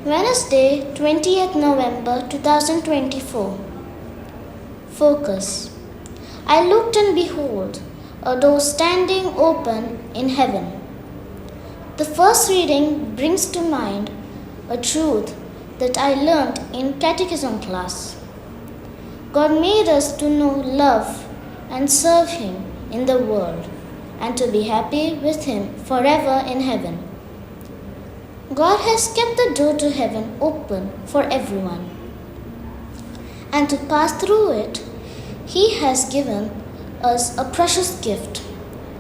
Wednesday, 20th November 2024. Focus. I looked and behold, a door standing open in heaven. The first reading brings to mind a truth that I learned in catechism class. God made us to know, love, and serve Him in the world, and to be happy with Him forever in heaven. God has kept the door to heaven open for everyone. And to pass through it, He has given us a precious gift,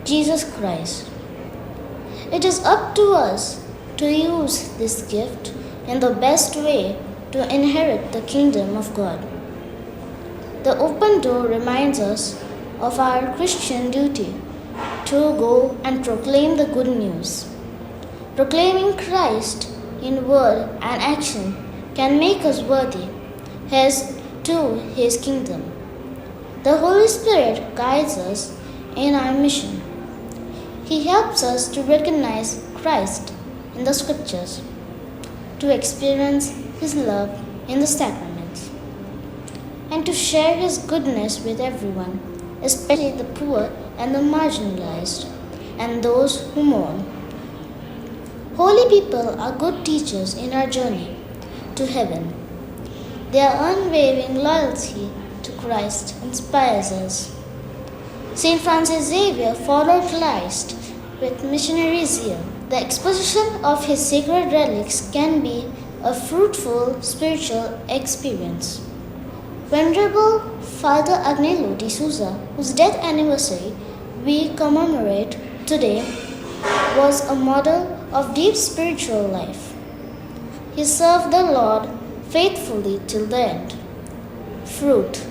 Jesus Christ. It is up to us to use this gift in the best way to inherit the kingdom of God. The open door reminds us of our Christian duty to go and proclaim the good news. Proclaiming Christ in word and action can make us worthy to His kingdom. The Holy Spirit guides us in our mission. He helps us to recognize Christ in the Scriptures, to experience His love in the sacraments, and to share His goodness with everyone, especially the poor and the marginalized, and those who mourn. Holy people are good teachers in our journey to heaven. Their unwavering loyalty to Christ inspires us. St. Francis Xavier followed Christ with missionary zeal. The exposition of his sacred relics can be a fruitful spiritual experience. Venerable Father Agnello de Souza, whose death anniversary we commemorate today, was a model of deep spiritual life. He served the Lord faithfully till the end. Fruit.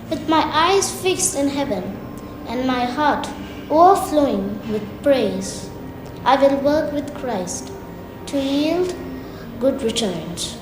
With my eyes fixed in heaven and my heart overflowing with praise, I will work with Christ to yield good returns.